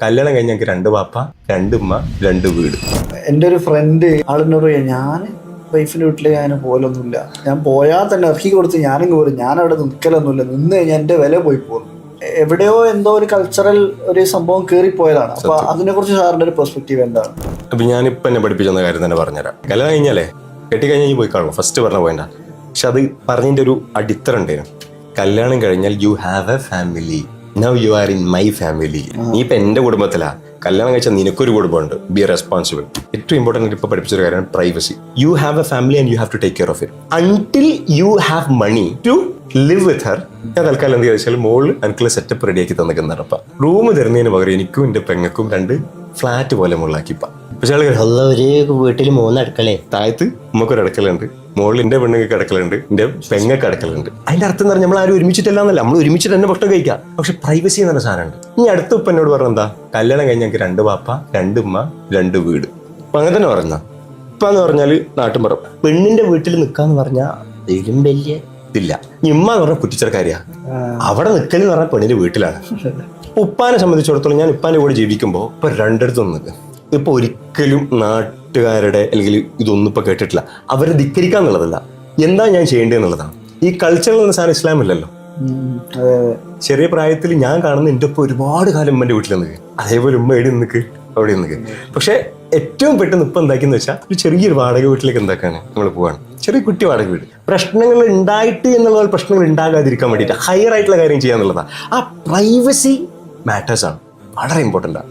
കല്യാണം കഴിഞ്ഞ് ഞങ്ങൾക്ക് 2 പാപ്പ 2 ഉമ്മ 2 വീട്. എൻ്റെ ഒരു ഫ്രണ്ട് ആളിനോട് ഞാൻ വൈഫിൻ്റെ വീട്ടിൽ ഞാൻ പോലൊന്നുമില്ല, ഞാൻ പോയാൽ തന്നെ ഇറക്കി കൊടുത്ത് ഞാനും പോരും, ഞാൻ അവിടെ നിൽക്കലൊന്നുമില്ല, നിന്ന് കഴിഞ്ഞാൽ എൻ്റെ വില പോയി പോകുന്നു. എവിടെയോ എന്തോ ഒരു കൾച്ചറൽ ഒരു സംഭവം കയറിപ്പോയതാണ്. അപ്പൊ അതിനെ കുറിച്ച് സാറിന്റെ ഒരു പെർസ്പെക്റ്റീവ് എന്താണ്? അപ്പൊ ഞാനിപ്പോ എന്നെ പഠിപ്പിച്ചെന്ന കാര്യം തന്നെ പറഞ്ഞുതരാം. കല്യാണം കഴിഞ്ഞാലേ കെട്ടിക്കഴിഞ്ഞാൽ പോയി കാണും, ഫസ്റ്റ് പറഞ്ഞ പോയിന്റാ. പക്ഷെ അത് പറഞ്ഞതിന്റെ ഒരു അടിത്തറ ഉണ്ടായിരുന്നു. കല്യാണം കഴിഞ്ഞാൽ you have a family, now you are in my family. നീ ഇപ്പൊ എന്റെ കുടുംബത്തിലാ. കല്യാണം കഴിച്ചാൽ നിനക്കൊരു കുടുംബമുണ്ട്, ബി റെസ്പോൺസിബിൾ. ഏറ്റവും ഇമ്പോർട്ടൻറ്റ് ഇപ്പൊ പഠിപ്പിച്ചൊരു കാര്യമാണ് privacy. You have a family and you have to take care of it until you have money to live with her. ഞാൻ തൽക്കാലം എന്ത് ചോദിച്ചാൽ മോള് എനിക്കുള്ള സെറ്റപ്പ് റെഡിയാക്കി തന്നിക്കുന്നതാണ്. അപ്പൊ റൂം തരുന്നതിന് പകരം എനിക്കും എന്റെ പെങ്ങൾക്കും 2 ഫ്ലാറ്റ് പോലെ മുകളിലാക്കിപ്പ. പക്ഷെ ആളുകൾ ഒരു വീട്ടിൽ 3 അടുക്കളേ, താഴത്ത് നമുക്കൊരു അടുക്കളുണ്ട്, മുകളിൽ എന്റെ പെണ്ണുങ്ങൾക്ക് അടുക്കളുണ്ട്, എന്റെ പെങ്ങൾക്ക് അടുക്കളുണ്ട്. അതിന്റെ അർത്ഥം എന്ന് പറഞ്ഞാൽ നമ്മൾ ആരും ഒരുമിച്ചിട്ടില്ലാന്നല്ല, നമ്മൾ ഒരുമിച്ചിട്ട് തന്നെ ഭക്ഷണം കഴിക്കാം. പക്ഷെ പ്രൈവസി എന്ന് പറഞ്ഞ സാധനമുണ്ട്. ഈ അടുത്ത ഉപ്പ എന്നോട് പറഞ്ഞ എന്താ, കല്യാണം കഴിഞ്ഞ് ഞങ്ങൾക്ക് 2 പാപ്പ 2 ഉമ്മ 2 വീട്. അപ്പൊ അങ്ങനെ തന്നെ പറഞ്ഞ ഇപ്പാന്ന് പറഞ്ഞാല് നാട്ടും പറ പെണ്ണിന്റെ വീട്ടിൽ നിക്കാന്ന് പറഞ്ഞാൽ ഇതിലും വലിയ ഇതില്ല. ഇമ്മ എന്ന് പറഞ്ഞ കുറ്റിച്ചർക്കാരിയാ, അവിടെ നിൽക്കലെന്ന് പറഞ്ഞാൽ പെണ്ണിന്റെ വീട്ടിലാണ്. ഉപ്പാനെ സംബന്ധിച്ചിടത്തോളം ഞാൻ ഉപ്പാന്റെ കൂടെ ജീവിക്കുമ്പോൾ ഇപ്പൊ 2 നിൽക്കുക. ഇപ്പൊ ഒരിക്കലും നാട്ടുകാരുടെ അല്ലെങ്കിൽ ഇതൊന്നും ഇപ്പൊ കേട്ടിട്ടില്ല. അവരെ ധിക്കരിക്കുക എന്നുള്ളതല്ല, എന്താ ഞാൻ ചെയ്യേണ്ടത് എന്നുള്ളതാണ്. ഈ കൾച്ചറിൽ എന്ന സാധനം ഇസ്ലാമില്ലല്ലോ. ചെറിയ പ്രായത്തിൽ ഞാൻ കാണുന്ന എൻ്റെ ഒപ്പം ഒരുപാട് കാലം ഉമ്മന്റെ വീട്ടിൽ നിൽക്കുക, അതേപോലെ ഉമ്മ എവിടെ നിൽക്ക് അവിടെ നിൽക്കുക. പക്ഷെ ഏറ്റവും പെട്ടെന്ന് ഇപ്പം എന്താക്കിയെന്ന് വെച്ചാൽ ഒരു ചെറിയൊരു വാടക വീട്ടിലേക്ക് എന്താക്കാണ് നമ്മൾ പോവാണ്. ചെറിയ കുട്ടി വാടക വീട്. പ്രശ്നങ്ങൾ ഉണ്ടായിട്ട് എന്നുള്ള പ്രശ്നങ്ങൾ ഉണ്ടാകാതിരിക്കാൻ വേണ്ടിയിട്ട് ഹയർ ആയിട്ടുള്ള കാര്യം ചെയ്യാന്നുള്ളതാണ്. ആ പ്രൈവസി മാറ്റേഴ്സ് ആണ്, വളരെ ഇമ്പോർട്ടൻ്റ് ആണ്.